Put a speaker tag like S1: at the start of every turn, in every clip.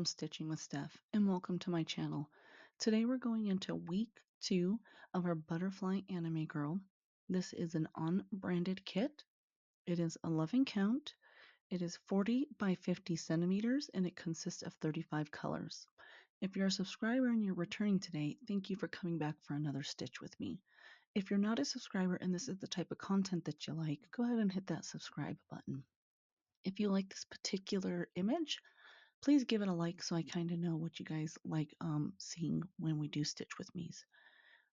S1: from Stitching with Steph, and welcome to my channel. Today we're going into week 2 of our Butterfly Anime Girl. This is an unbranded kit. It is 11 count. It is 40 by 50 centimeters, and it consists of 35 colors. If you're a subscriber and you're returning today, thank you for coming back for another stitch with me. If you're not a subscriber and this is the type of content that you like, go ahead and hit that subscribe button. If you like this particular image, please give it a like so I kind of know what you guys like seeing when we do Stitch with Me's.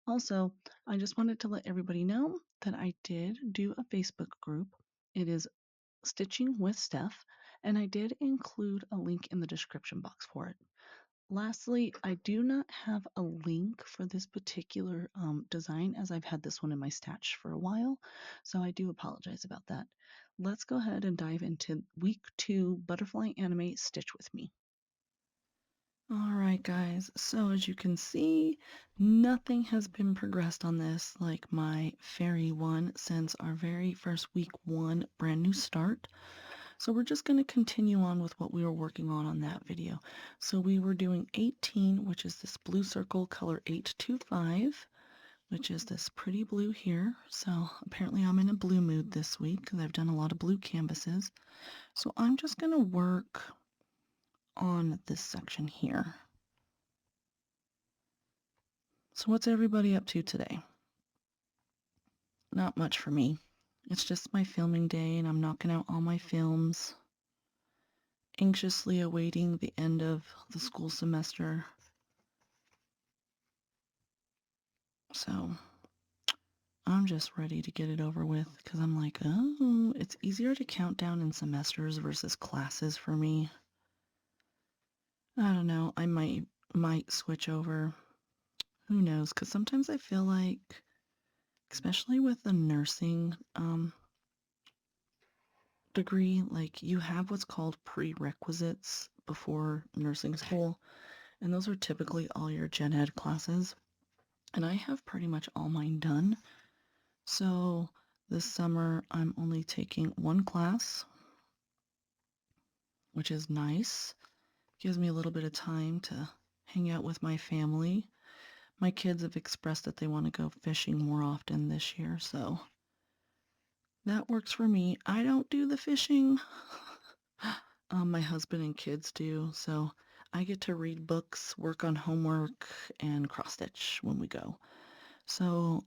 S1: Also, I just wanted to let everybody know that I did do a Facebook group. It is Stitching with Steph, and I did include a link in the description box for it. Lastly, I do not have a link for this particular design as I've had this one in my stash for a while, so I do apologize about that. Let's go ahead and dive into week 2 Butterfly Anime Stitch with Me. Alright guys, so as you can see, nothing has been progressed on this like my fairy one since our very first week 1 brand new start. So we're just going to continue on with what we were working on that video. So we were doing 18, which is this blue circle color 825, which is this pretty blue here. So apparently I'm in a blue mood this week because I've done a lot of blue canvases. So I'm just going to work on this section here. So what's everybody up to today? Not much for me. It's just my filming day and I'm knocking out all my films. Anxiously awaiting the end of the school semester. So I'm just ready to get it over with because I'm like, oh, it's easier to count down in semesters versus classes for me. I don't know. I might switch over. Who knows? Because sometimes I feel like, especially with the nursing degree, like you have what's called prerequisites before nursing school, and those are typically all your gen ed classes. And I have pretty much all mine done. So this summer I'm only taking one class, which is nice. Gives me a little bit of time to hang out with my family. My kids have expressed that they want to go fishing more often this year, so that works for me. I don't do the fishing. My husband and kids do, so I get to read books, work on homework, and cross-stitch when we go. So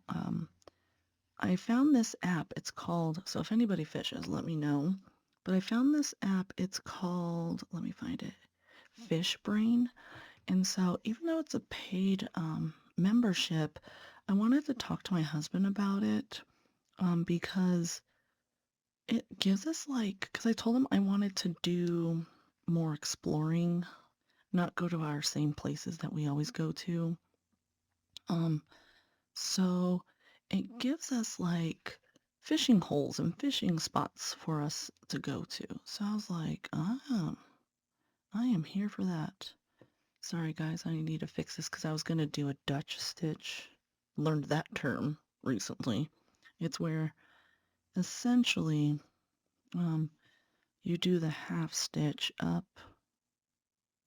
S1: I found this app. It's called, so if anybody fishes, let me know. But I found this app. It's called, let me find it, Fish Brain. And so even though it's a paid membership, I wanted to talk to my husband about it because it gives us like, because I told him I wanted to do more exploring, not go to our same places that we always go to. So it gives us like fishing holes and fishing spots for us to go to. So I was like, I am here for that. Sorry guys, I need to fix this because I was going to do a Dutch stitch. Learned that term recently. It's where essentially you do the half stitch up,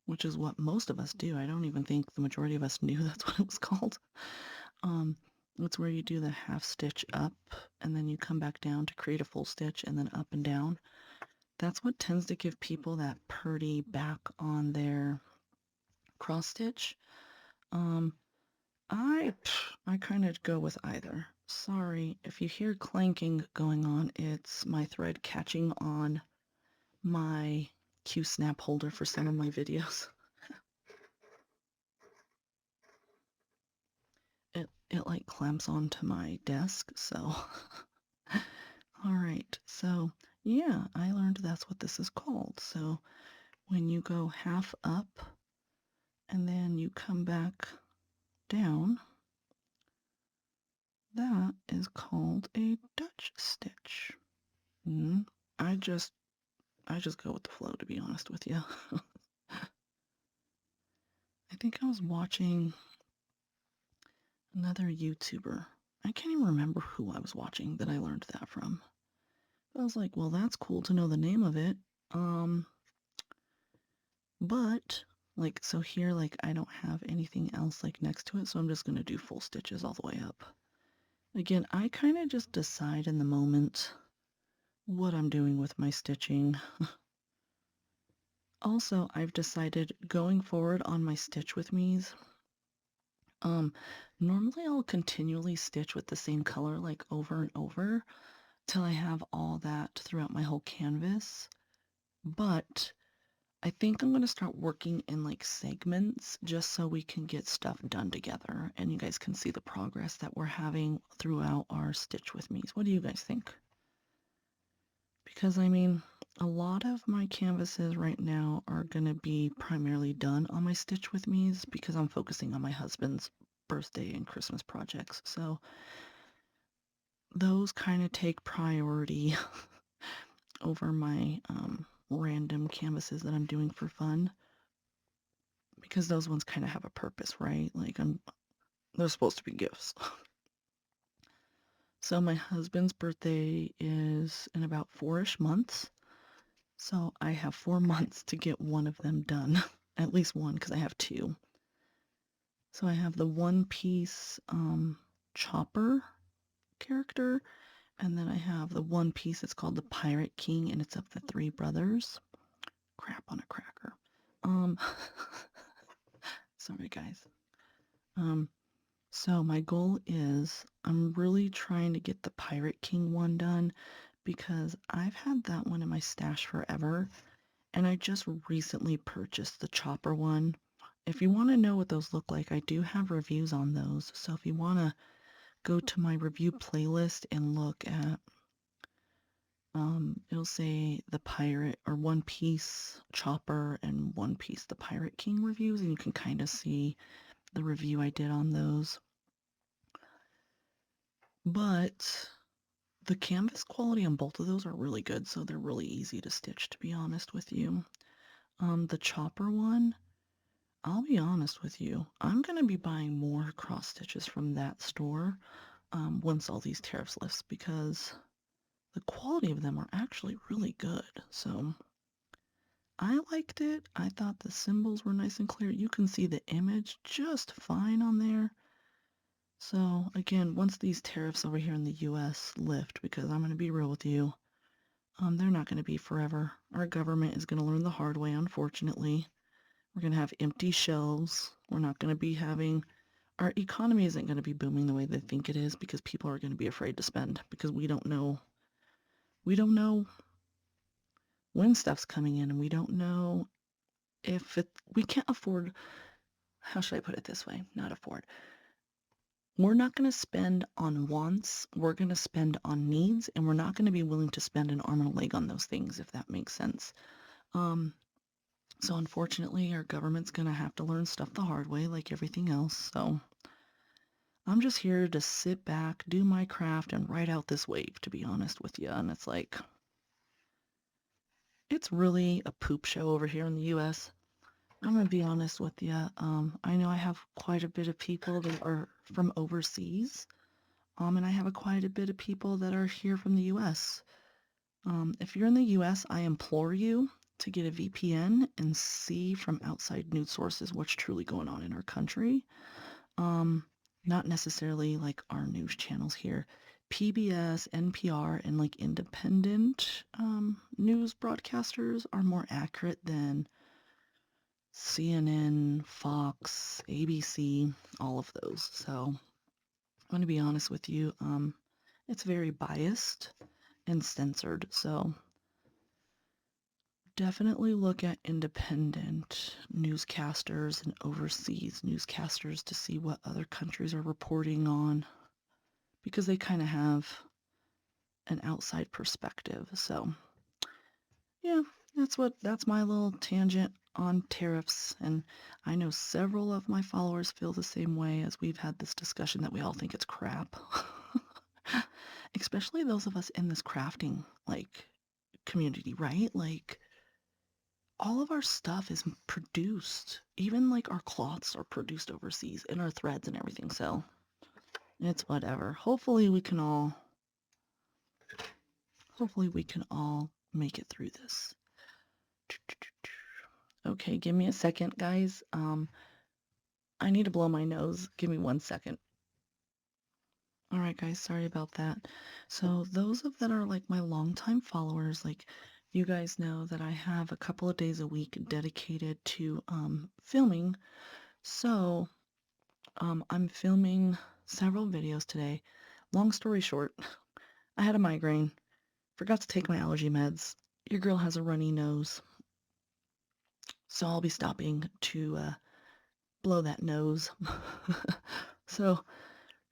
S1: which is what most of us do. I don't even think the majority of us knew that's what it was called. It's where you do the half stitch up and then you come back down to create a full stitch and then up and down. That's what tends to give people that purdy back on their cross stitch. I kind of go with either. Sorry, if you hear clanking going on, it's my thread catching on my Q-snap holder for some of my videos. It like clamps onto my desk, so. Alright, so yeah, I learned that's what this is called. So when you go half up and then you come back down, that is called a Dutch stitch. I just go with the flow, to be honest with you. I think I was watching another YouTuber. I can't even remember who I was watching that I learned that from. But I was like, well, that's cool to know the name of it. But Like, so here, like, I don't have anything else, like, next to it, so I'm just gonna do full stitches all the way up. Again, I kind of just decide in the moment what I'm doing with my stitching. Also, I've decided going forward on my stitch with me's, normally I'll continually stitch with the same color, like, over and over till I have all that throughout my whole canvas. But I think I'm going to start working in like segments just so we can get stuff done together and you guys can see the progress that we're having throughout our stitch with me's. What do you guys think? Because I mean, a lot of my canvases right now are going to be primarily done on my stitch with me's because I'm focusing on my husband's birthday and Christmas projects. So those kind of take priority over my random canvases that I'm doing for fun. Because those ones kind of have a purpose, right? Like they're supposed to be gifts. So my husband's birthday is in about 4-ish months. So I have 4 months to get one of them done. At least one, because I have two. So I have the one piece chopper character, and then I have the one piece that's called the Pirate King, and it's of the three brothers. Crap on a cracker. Sorry guys. So my goal is I'm really trying to get the Pirate King one done because I've had that one in my stash forever and I just recently purchased the chopper one. If you want to know what those look like, I do have reviews on those. So if you want to go to my review playlist and look at, it'll say the Pirate or One Piece Chopper and One Piece the Pirate King reviews, and you can kind of see the review I did on those. But the canvas quality on both of those are really good, so they're really easy to stitch, to be honest with you. The chopper one, I'll be honest with you, I'm going to be buying more cross stitches from that store once all these tariffs lifts because the quality of them are actually really good. So I liked it. I thought the symbols were nice and clear. You can see the image just fine on there. So again, once these tariffs over here in the US lift, because I'm going to be real with you, they're not going to be forever. Our government is going to learn the hard way, unfortunately. We're going to have empty shelves. We're not going to be having, our economy isn't going to be booming the way they think it is because people are going to be afraid to spend because we don't know when stuff's coming in and we don't know if we can't afford, how should I put it this way? Not afford. We're not going to spend on wants, we're going to spend on needs, and we're not going to be willing to spend an arm and a leg on those things, if that makes sense. So unfortunately, our government's going to have to learn stuff the hard way, like everything else. So I'm just here to sit back, do my craft, and ride out this wave, to be honest with you. And it's like, it's really a poop show over here in the US. I'm going to be honest with you. I know I have quite a bit of people that are from overseas. And I have quite a bit of people that are here from the US. If you're in the US, I implore you to get a VPN and see from outside news sources what's truly going on in our country. Not necessarily like our news channels here. PBS, NPR, and like independent news broadcasters are more accurate than CNN, Fox, ABC, all of those. So I'm going to be honest with you. It's very biased and censored. So definitely look at independent newscasters and overseas newscasters to see what other countries are reporting on because they kind of have an outside perspective. So yeah, that's my little tangent on tariffs, and I know several of my followers feel the same way as we've had this discussion that we all think it's crap. Especially those of us in this crafting like community, right? Like all of our stuff is produced, even like our cloths are produced overseas and our threads and everything. So it's whatever. Hopefully we can all make it through this. Okay, give me a second, guys. I need to blow my nose. Give me 1 second. All right, guys, sorry about that. So those of that are like my longtime followers, like you guys know that I have a couple of days a week dedicated to filming. So I'm filming several videos today. Long story short, I had a migraine, forgot to take my allergy meds. Your girl has a runny nose, so I'll be stopping to blow that nose. So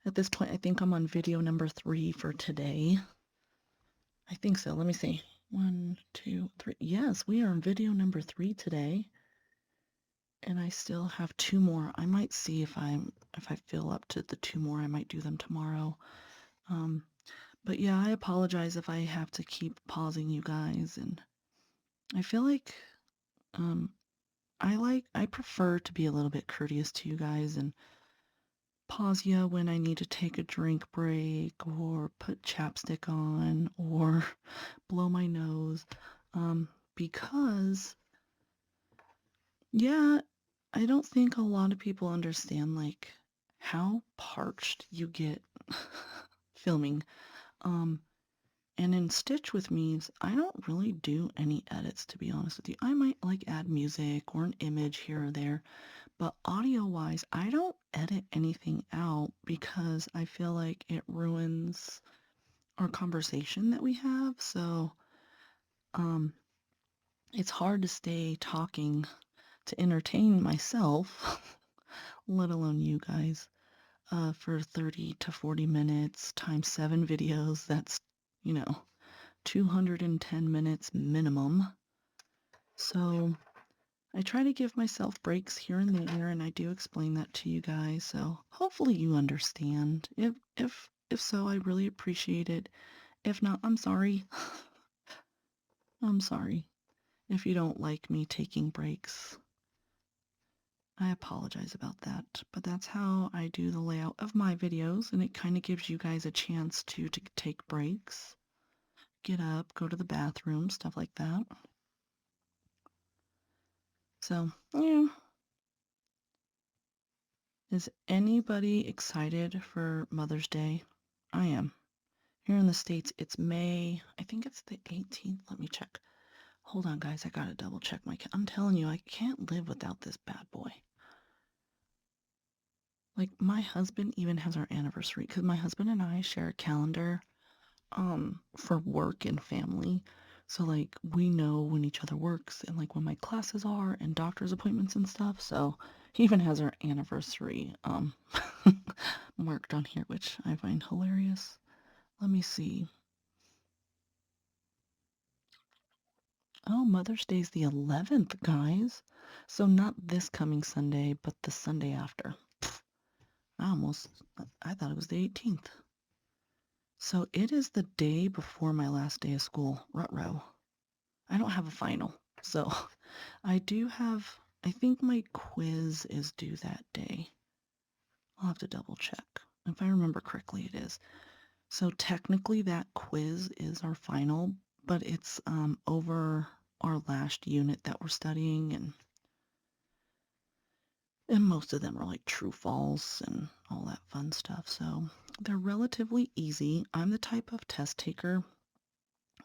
S1: at this point, I think I'm on video number 3 for today. I think so. Let me see. 1, 2, 3. Yes, we are on video number 3 today. And I still have 2 more. I might see if I feel up to the 2 more, I might do them tomorrow. But yeah, I apologize if I have to keep pausing you guys, and I feel like um I prefer to be a little bit courteous to you guys and pause you when I need to take a drink break or put chapstick on or blow my nose. Because yeah, I don't think a lot of people understand like how parched you get filming. Um, and in Stitch with Me's, I don't really do any edits, to be honest with you. I might like add music or an image here or there, but audio-wise, I don't edit anything out because I feel like it ruins our conversation that we have. So, um, it's hard to stay talking to entertain myself, let alone you guys, for 30 to 40 minutes times 7 videos. That's, you know, 210 minutes minimum. So I try to give myself breaks here and there, and I do explain that to you guys. So hopefully you understand. If so, I really appreciate it. If not, I'm sorry. I'm sorry if you don't like me taking breaks. I apologize about that, but that's how I do the layout of my videos, and it kind of gives you guys a chance to take breaks, get up, go to the bathroom, stuff like that. So, yeah. Is anybody excited for Mother's Day? I am. Here in the States, it's May, I think it's the 18th. Let me check. Hold on, guys, I gotta double check I'm telling you, I can't live without this bad boy. Like, my husband even has our anniversary, because my husband and I share a calendar for work and family. So like we know when each other works and like when my classes are and doctor's appointments and stuff. So he even has our anniversary marked on here, which I find hilarious. Let me see. Oh, Mother's Day's the 11th, guys. So not this coming Sunday, but the Sunday after. I almost I thought it was the 18th. So it is the day before my last day of school. Ruh-roh. I don't have a final. So I do have, I think my quiz is due that day. I'll have to double check. If I remember correctly, it is. So technically that quiz is our final, but it's over our last unit that we're studying, and most of them are like true false and all that fun stuff. So they're relatively easy. I'm the type of test taker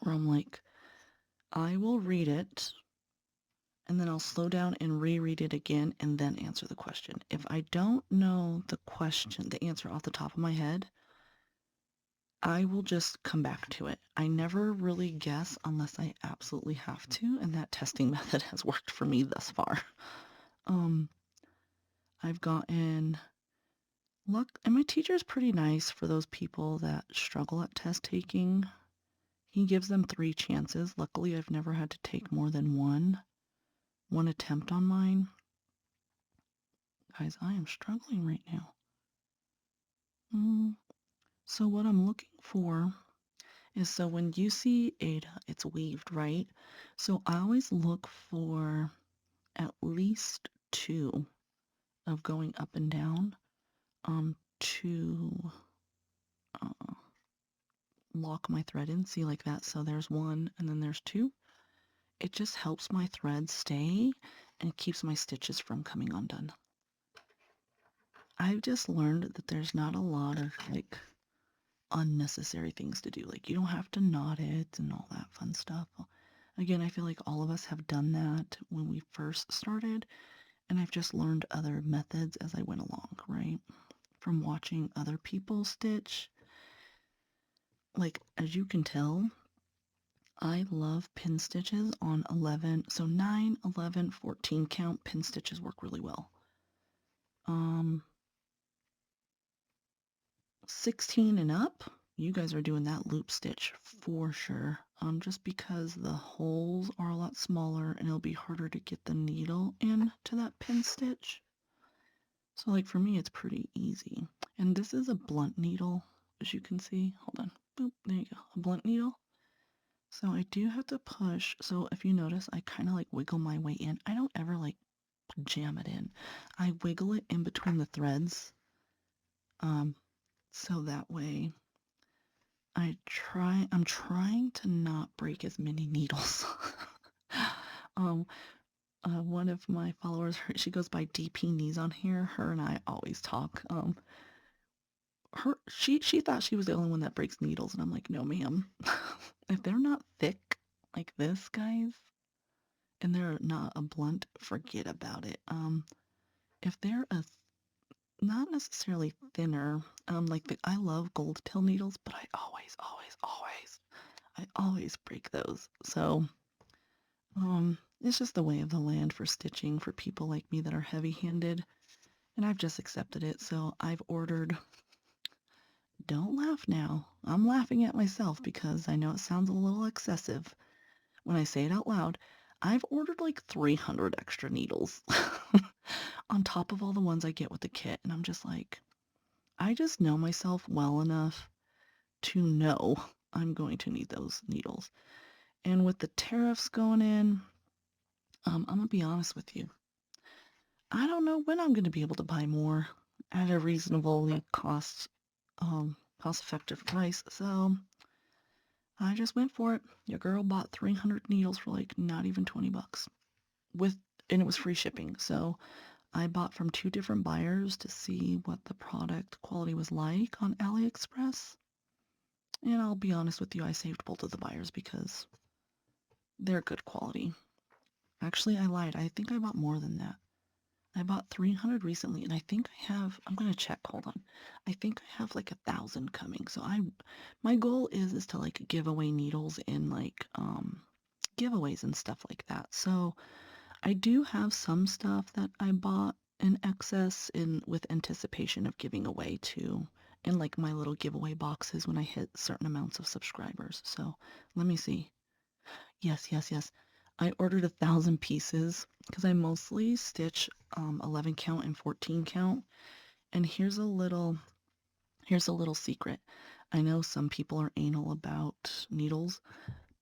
S1: where I'm like, I will read it and then I'll slow down and reread it again and then answer the question. If I don't know the question, the answer off the top of my head, I will just come back to it. I never really guess unless I absolutely have to, and that testing method has worked for me thus far. I've gotten luck, and my teacher is pretty nice for those people that struggle at test taking. He gives them 3 chances. Luckily, I've never had to take more than one attempt on mine. Guys, I am struggling right now. So what I'm looking for is, so when you see Ada, it's weaved, right? So I always look for at least 2 of going up and down to uh, lock my thread in. See, like that. So there's 1 and then there's 2. It just helps my thread stay and it keeps my stitches from coming undone. I've just learned that there's not a lot of like unnecessary things to do. Like you don't have to knot it and all that fun stuff. Again, I feel like all of us have done that when we first started, and I've just learned other methods as I went along, right? From watching other people stitch. Like as you can tell, I love pin stitches on 11, so 9, 11, 14 count pin stitches work really well. 16 and up, you guys are doing that loop stitch for sure. Just because the holes are a lot smaller and it'll be harder to get the needle into that pin stitch. So like for me, it's pretty easy. And this is a blunt needle, as you can see. Hold on. Boop, there you go. A blunt needle. So I do have to push. So if you notice, I kind of like wiggle my way in. I don't ever like jam it in. I wiggle it in between the threads. So that way I'm trying to not break as many needles. um, one of my followers, she goes by DP Knees on here. Her and I always talk. She thought she was the only one that breaks needles, and I'm like, no, ma'am. If they're not thick like this, guys, and they're not a blunt, forget about it. If they're not necessarily thinner, I love gold tail needles, but I always break those. So, it's just the way of the land for stitching for people like me that are heavy-handed, and I've just accepted it. So I've ordered. Don't laugh now. I'm laughing at myself because I know it sounds a little excessive when I say it out loud. I've ordered like 300 extra needles on top of all the ones I get with the kit, and I'm just like, I just know myself well enough to know I'm going to need those needles. And with the tariffs going in, I'm gonna be honest with you. I don't know when I'm gonna be able to buy more at a reasonably cost-effective price. So I just went for it. Your girl bought 300 needles for like not even 20 bucks, and it was free shipping. So I bought from 2 different buyers to see what the product quality was like on AliExpress. And I'll be honest with you, I saved both of the buyers because they're good quality. Actually, I lied. I think I bought more than that. I bought 300 recently, and I think I'm gonna check, hold on. I think I have like 1,000 coming. So my goal is to like give away needles in like giveaways and stuff like that. So I do have some stuff that I bought in excess with anticipation of giving away to in like my little giveaway boxes when I hit certain amounts of subscribers. So let me see. Yes. I ordered 1,000 pieces because I mostly stitch 11 count and 14 count. And here's a little secret. I know some people are anal about needles,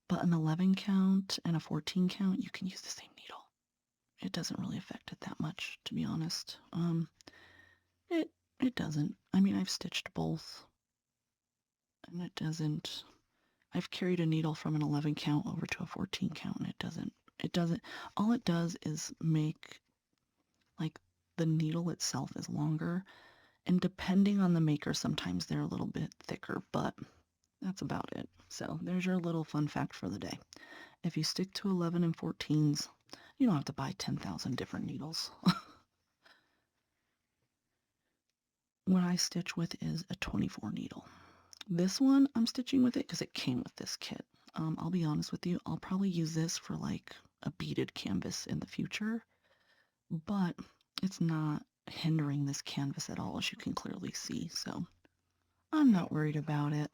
S1: but an 11 count and a 14 count, you can use the same needle. It doesn't really affect it that much, to be honest. It it doesn't. I mean, I've stitched both, and it doesn't. I've carried a needle from an 11 count over to a 14 count, and it doesn't, all it does is make, like, the needle itself is longer, and depending on the maker, sometimes they're a little bit thicker, but that's about it. So there's your little fun fact for the day. If you stick to 11 and 14s, you don't have to buy 10,000 different needles. What I stitch with is a 24 needle. This one, I'm stitching with it because it came with this kit. I'll be honest with you, I'll probably use this for like a beaded canvas in the future, but it's not hindering this canvas at all, as you can clearly see, so I'm not worried about it.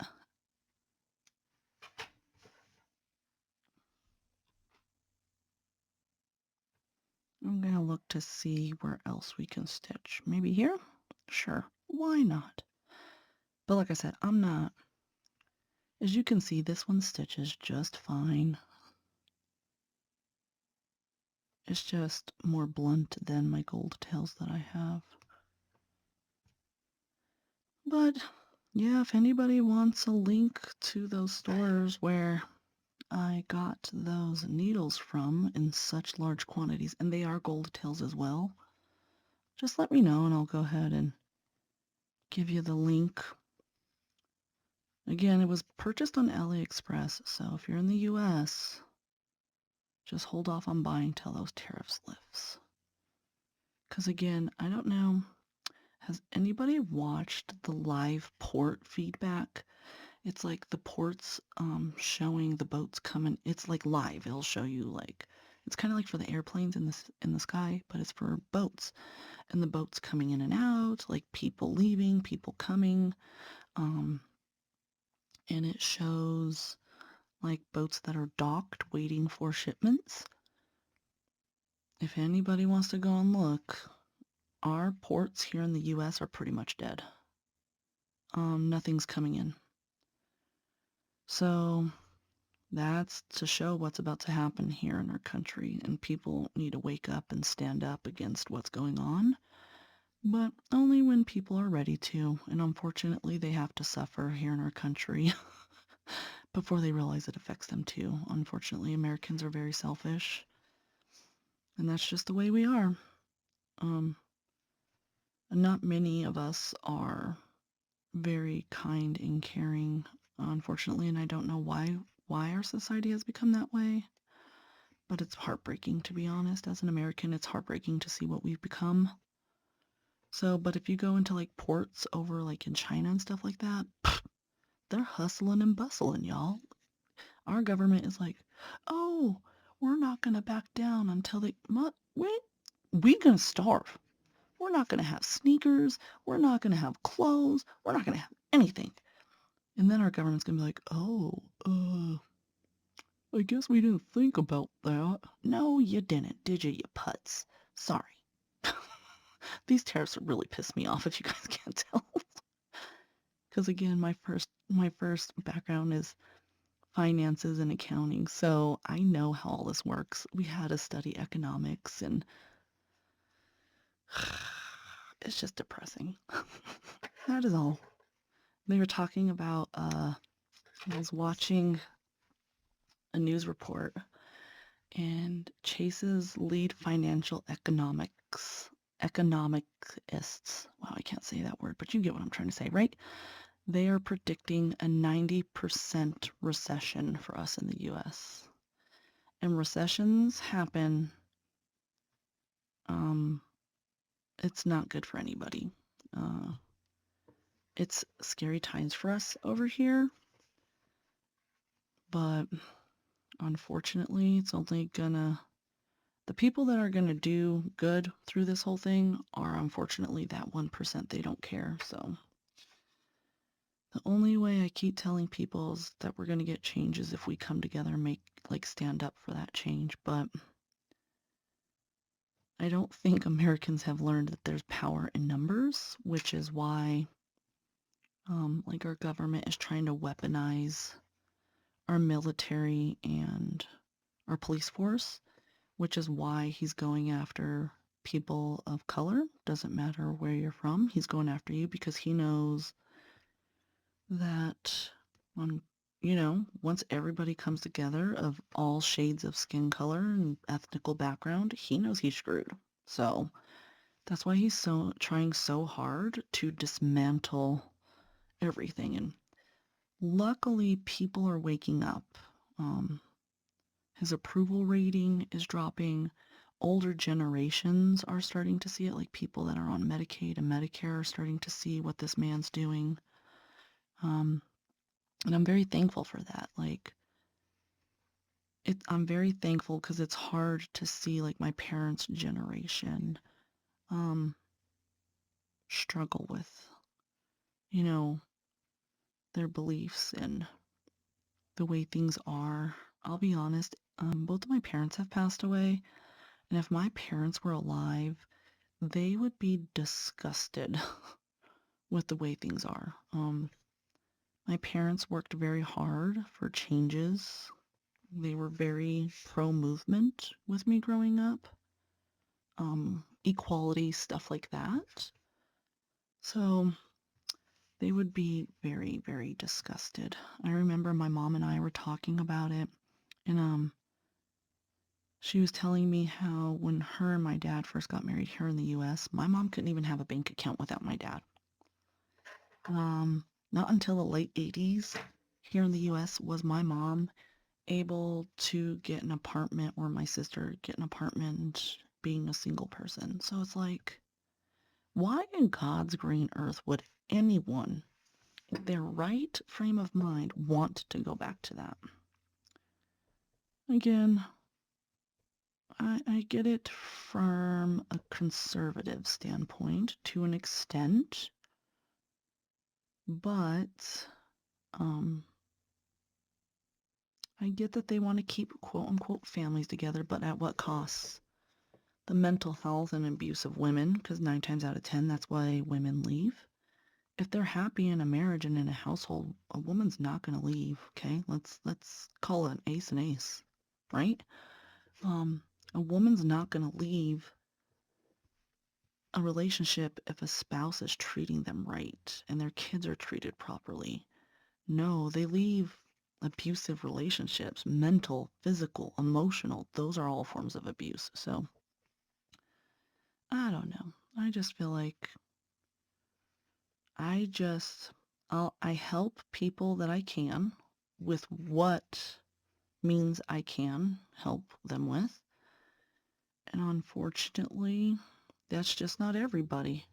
S1: I'm gonna look to see where else we can stitch. Maybe here? Sure, why not? But like I said, I'm not. As you can see, this one stitches just fine. It's just more blunt than my gold tails that I have. But yeah, if anybody wants a link to those stores where I got those needles from in such large quantities, and they are gold tails as well, just let me know and I'll go ahead and give you the link. Again, it was purchased on AliExpress, so if you're in the US, just hold off on buying till those tariffs lifts. Because again, I don't know, has anybody watched the live port feedback? It's like the ports showing the boats coming. It's like live. It'll show you like it's kind of like for the airplanes in the sky, but it's for boats and the boats coming in and out, like people leaving, people coming, and it shows like boats that are docked waiting for shipments. If anybody wants to go and look, our ports here in the U.S. are pretty much dead. Nothing's coming in. So that's to show what's about to happen here in our country, and people need to wake up and stand up against what's going on, but only when people are ready to, and unfortunately they have to suffer here in our country before they realize it affects them too. Unfortunately, Americans are very selfish, and that's just the way we are. Not many of us are very kind and caring, unfortunately, and I don't know why our society has become that way. But it's heartbreaking, to be honest. As an American, it's heartbreaking to see what we've become. So, but if you go into like ports over like in China and stuff like that, they're hustling and bustling, y'all. Our government is like, oh, we're not gonna back down until they we gonna starve. We're not gonna have sneakers. We're not gonna have clothes. We're not gonna have anything. And then our government's gonna be like, oh, I guess we didn't think about that. No, you didn't, did you, you putz? Sorry. These tariffs really piss me off if you guys can't tell. Because again, my first background is finances and accounting, so I know how all this works. We had to study economics, and it's just depressing. That is all. They were talking about, I was watching a news report, and Chase's lead financial economics economicists. Wow, I can't say that word, but you get what I'm trying to say, right? They are predicting a 90% recession for us in the US. And recessions happen, it's not good for anybody. It's scary times for us over here, but unfortunately, it's only gonna, the people that are gonna do good through this whole thing are unfortunately that 1% they don't care, so. The only way I keep telling people is that we're going to get change is if we come together and stand up for that change. But I don't think Americans have learned that there's power in numbers, which is why, our government is trying to weaponize our military and our police force, which is why he's going after people of color. Doesn't matter where you're from, he's going after you because he knows that once everybody comes together of all shades of skin color and ethnical background, he knows he's screwed. So that's why he's trying so hard to dismantle everything. And luckily, people are waking up. His approval rating is dropping. Older generations are starting to see it, like people that are on Medicaid and Medicare are starting to see what this man's doing. And I'm very thankful for that. I'm very thankful because it's hard to see like my parents' generation struggle with, their beliefs and the way things are. I'll be honest, both of my parents have passed away, and if my parents were alive, they would be disgusted with the way things are. My parents worked very hard for changes. They were very pro-movement with me growing up. Equality, stuff like that. So they would be very, very disgusted. I remember my mom and I were talking about it, And she was telling me how when her and my dad first got married here in the U.S., my mom couldn't even have a bank account without my dad. Not until the late 80s here in the U.S. was my mom able to get an apartment, or my sister get an apartment, being a single person. So it's like, why in God's green earth would anyone in their right frame of mind want to go back to that? Again, I get it from a conservative standpoint to an extent, but I get that they want to keep quote unquote families together, but at what cost? The mental health and abuse of women, because 9 times out of 10, that's why women leave. If they're happy in a marriage and in a household, a woman's not going to leave. Okay, let's call it an ace, right? A woman's not going to leave a relationship if a spouse is treating them right and their kids are treated properly. No, they leave abusive relationships, mental, physical, emotional. Those are all forms of abuse. So I don't know. I just feel like I just I help people that I can with what means I can help them with. And unfortunately, that's just not everybody.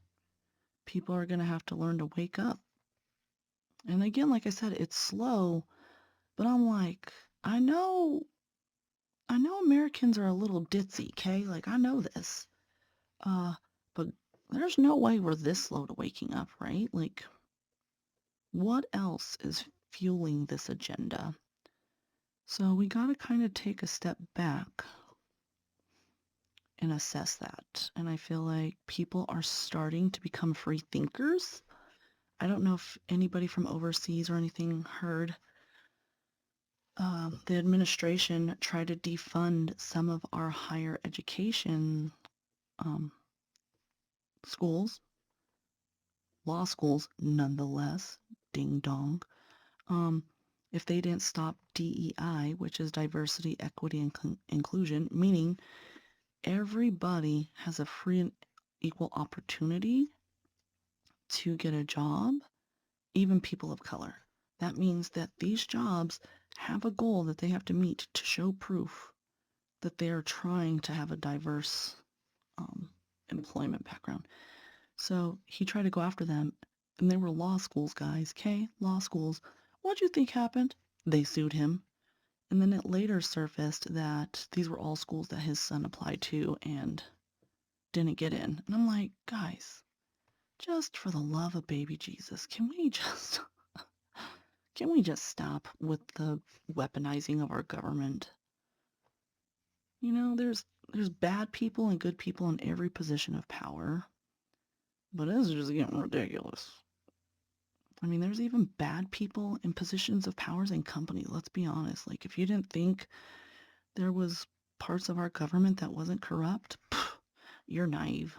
S1: People are going to have to learn to wake up. And again, like I said, it's slow, but I'm like, I know Americans are a little ditzy, okay? Like I know this. But there's no way we're this slow to waking up, right? Like what else is fueling this agenda? So we got to kind of take a step back and assess that. And I feel like people are starting to become free thinkers. I don't know if anybody from overseas or anything heard the administration try to defund some of our higher education schools, law schools, nonetheless, ding dong. If they didn't stop DEI, which is diversity, equity, and inclusion, meaning everybody has a free and equal opportunity to get a job, even people of color. That means that these jobs have a goal that they have to meet to show proof that they are trying to have a diverse employment background. So he tried to go after them, and they were law schools, guys. Okay, law schools. What do you think happened? They sued him. And then it later surfaced that these were all schools that his son applied to and didn't get in. And I'm like, guys, just for the love of baby Jesus, can we just stop with the weaponizing of our government? You know, there's bad people and good people in every position of power. But this is just getting ridiculous. I mean, there's even bad people in positions of powers in companies. Let's be honest. Like, if you didn't think there was parts of our government that wasn't corrupt, you're naive.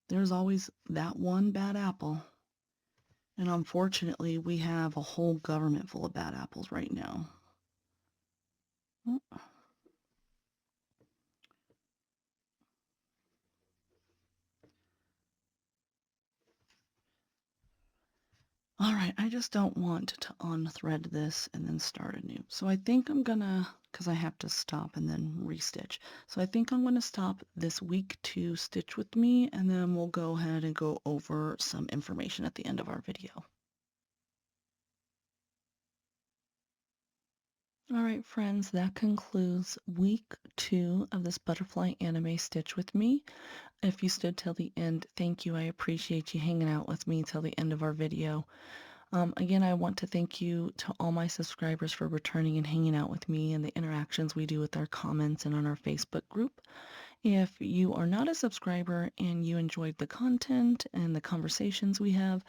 S1: There's always that one bad apple. And unfortunately, we have a whole government full of bad apples right now. All right, I just don't want to unthread this and then start anew. So I think I'm gonna, because I have to stop and then restitch. So I think I'm gonna stop this week to stitch with me, and then we'll go ahead and go over some information at the end of our video. All right, friends, that concludes week 2 of this butterfly anime stitch with me. If you stood till the end, thank you. I appreciate you hanging out with me till the end of our video. Again, I want to thank you to all my subscribers for returning and hanging out with me and the interactions we do with our comments and on our Facebook group. If you are not a subscriber and you enjoyed the content and the conversations we have,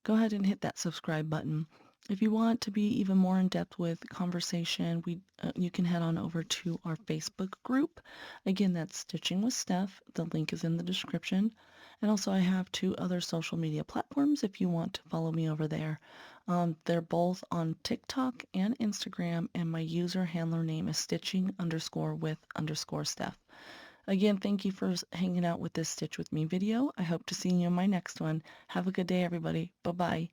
S1: go ahead and hit that subscribe button. If you want to be even more in depth with conversation, you can head on over to our Facebook group. Again, that's Stitching with Steph. The link is in the description. And also I have two other social media platforms if you want to follow me over there. They're both on TikTok and Instagram, and my user handler name is stitching_with_steph. Again, thank you for hanging out with this Stitch With Me video. I hope to see you in my next one. Have a good day, everybody. Bye-bye.